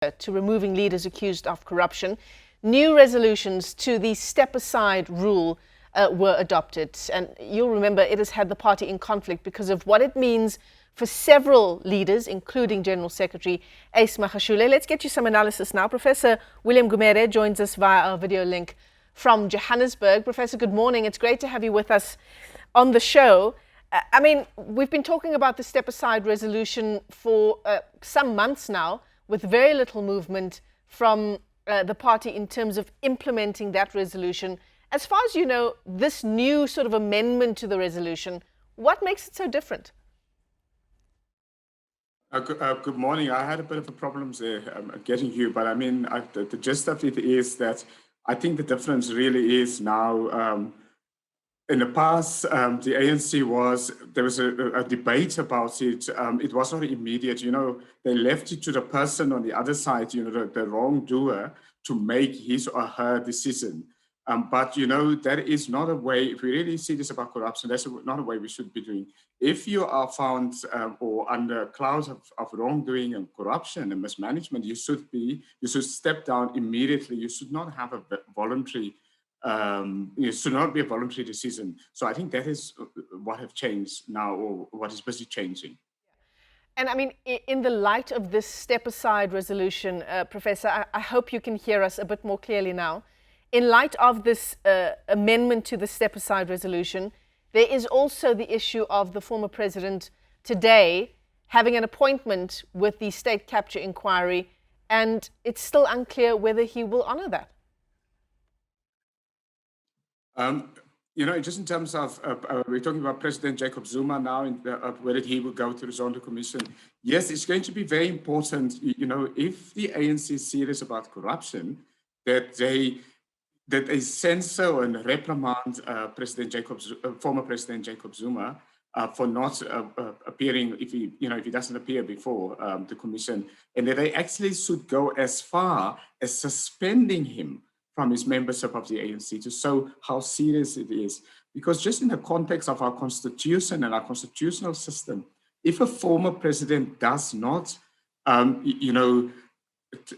to removing leaders accused of corruption. New resolutions to the step-aside rule were adopted. And you'll remember it has had the party in conflict because of what it means for several leaders, including General Secretary Ace Magashule. Let's get you some analysis now. Professor Willaim Gumede joins us via our video link from Johannesburg. Professor, good morning. It's great to have you with us on the show. I mean, we've been talking about the step-aside resolution for some months now, with very little movement from the party in terms of implementing that resolution. As far as you know, this new sort of amendment to the resolution, what makes it so different? Good morning. I had a bit of a problem there getting you, but I mean, the gist of it is that I think the difference really is now, in the past, the ANC there was a debate about it. It was not immediate, they left it to the person on the other side, the wrongdoer, to make his or her decision. But, that is not a way, if we really see this about corruption, that's not a way we should be doing. If you are found or under clouds of wrongdoing and corruption and mismanagement, you should step down immediately. You should not have a voluntary it should not be a voluntary decision. So I think that is what have changed now, or what is busy changing. And I mean, in the light of this step-aside resolution, Professor, I hope you can hear us a bit more clearly now. In light of this amendment to the step-aside resolution, there is also the issue of the former president today having an appointment with the state capture inquiry, and it's still unclear whether he will honor that. Just in terms of, we're talking about President Jacob Zuma now, whether he will go to the Zondo Commission. Yes, it's going to be very important, if the ANC is serious about corruption, that they censor and reprimand former President Jacob Zuma for not appearing, if he doesn't appear before the Commission, and that they actually should go as far as suspending him from his membership of the ANC to show how serious it is. Because just in the context of our constitution and our constitutional system, if a former president does not,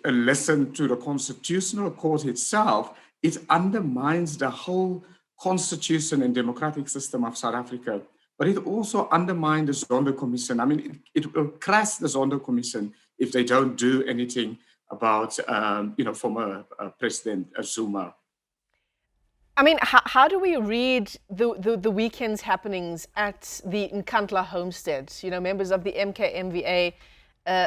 listen to the constitutional court itself, it undermines the whole constitution and democratic system of South Africa. But it also undermines the Zondo Commission. I mean, it will crash the Zondo Commission if they don't do anything about, former President Zuma. I mean, how do we read the weekend's happenings at the Nkandla homestead? Members of the MK-MVA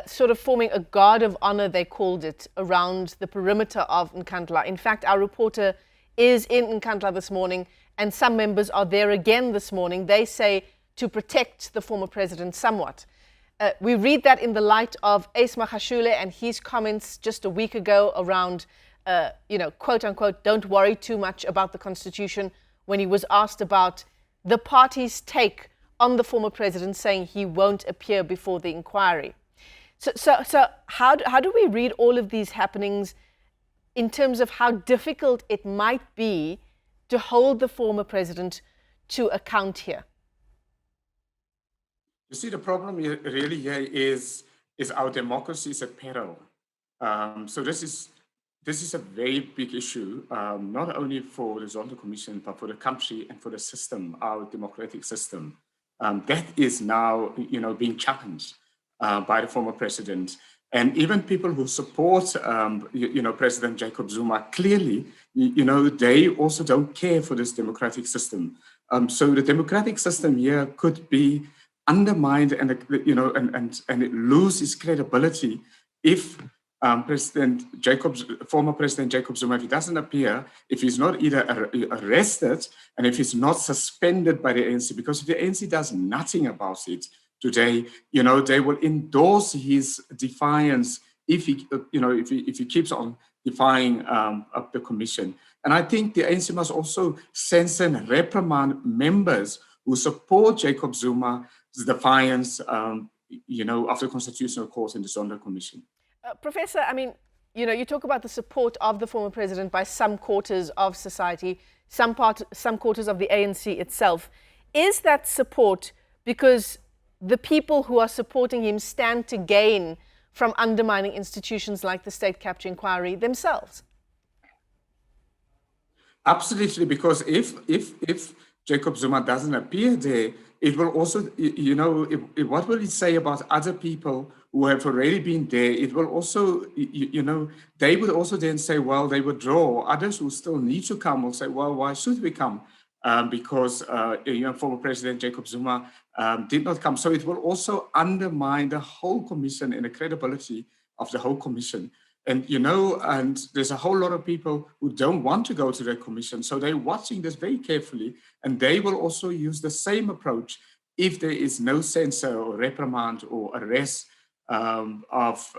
sort of forming a guard of honor, they called it, around the perimeter of Nkandla. In fact, our reporter is in Nkandla this morning, and some members are there again this morning. They say to protect the former president somewhat. We read that in the light of Ace Magashule and his comments just a week ago around, quote unquote, don't worry too much about the Constitution, when he was asked about the party's take on the former president, saying he won't appear before the inquiry. So how do we read all of these happenings in terms of how difficult it might be to hold the former president to account here? You see, the problem really here is our democracy is at peril. So this is a very big issue, not only for the Zondo Commission, but for the country and for the system, our democratic system. That is now, being challenged by the former president. And even people who support, President Jacob Zuma, clearly, they also don't care for this democratic system. So the democratic system here could be undermined and it loses credibility if former President Jacob Zuma, if he doesn't appear, if he's not either arrested and if he's not suspended by the ANC, because if the ANC does nothing about it today, they will endorse his defiance if he keeps on defying the commission. And I think the ANC must also censor and reprimand members who support Jacob Zuma's defiance, of the Constitutional Court and the Zondo Commission. Professor, I mean, you talk about the support of the former president by some quarters of society, some quarters of the ANC itself. Is that support because the people who are supporting him stand to gain from undermining institutions like the state capture inquiry themselves? Absolutely, because if Jacob Zuma doesn't appear there, it will also, what will it say about other people who have already been there? It will also, they would also then say, well, they withdraw. Others who still need to come will say, well, why should we come? Because former President Jacob Zuma did not come. So it will also undermine the whole commission and the credibility of the whole commission. And, and there's a whole lot of people who don't want to go to the commission. So they're watching this very carefully, and they will also use the same approach if there is no censure or reprimand or arrest of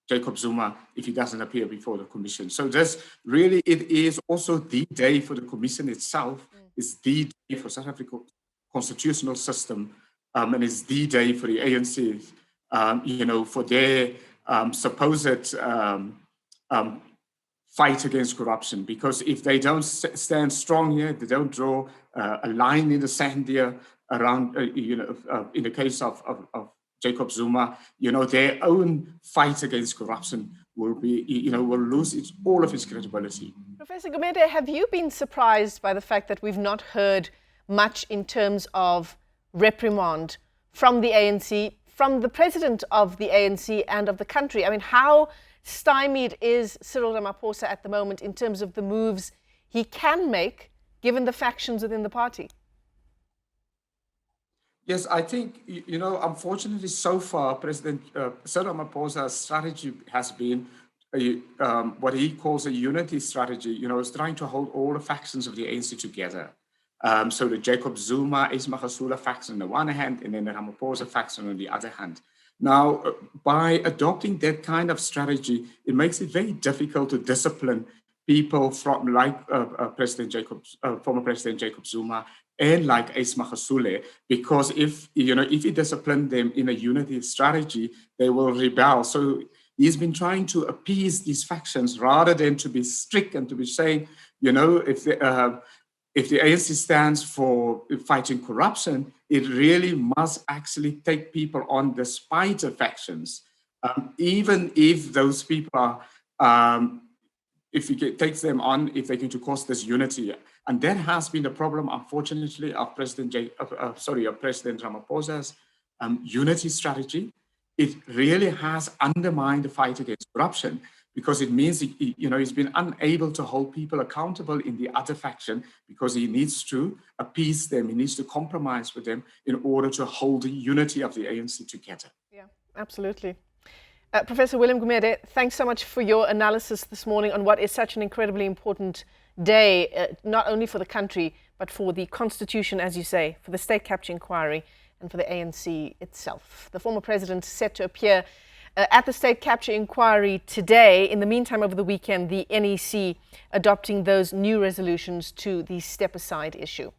Jacob Zuma if he doesn't appear before the commission. So this really, it is also the day for the commission itself. It's the day for South Africa's constitutional system, and it's the day for the ANC, for their supposed fight against corruption. Because if they don't stand strong here, they don't draw a line in the sand here around, in the case of Jacob Zuma, their own fight against corruption will be, will lose all of its credibility. Professor Gumede, have you been surprised by the fact that we've not heard much in terms of reprimand from the ANC, from the president of the ANC and of the country? I mean, how stymied is Cyril Ramaphosa at the moment in terms of the moves he can make, given the factions within the party? Yes, I think, unfortunately, so far, President Cyril Ramaphosa's strategy has been what he calls a unity strategy. Is trying to hold all the factions of the ANC together. So the Jacob Zuma, Ismagasula faction on the one hand, and then the Ramaphosa faction on the other hand. Now, by adopting that kind of strategy, it makes it very difficult to discipline people from like former President Jacob Zuma and like Ismagasule, because if he disciplined them in a unity strategy, they will rebel. So he's been trying to appease these factions rather than to be strict and to be saying, if the ANC stands for fighting corruption, it really must actually take people on despite the factions, even if those people are, if he takes them on, if they're going to cause this unity. And that has been the problem, unfortunately, of President Ramaphosa's unity strategy. It really has undermined the fight against corruption, because it means he's been unable to hold people accountable in the other faction, because he needs to appease them, he needs to compromise with them in order to hold the unity of the ANC together. Yeah, absolutely. Professor Willaim Gumede, thanks so much for your analysis this morning on what is such an incredibly important day, not only for the country, but for the Constitution, as you say, for the state capture inquiry, and for the ANC itself. The former president set to appear at the state capture inquiry today. In the meantime, over the weekend, the NEC adopting those new resolutions to the step-aside issue.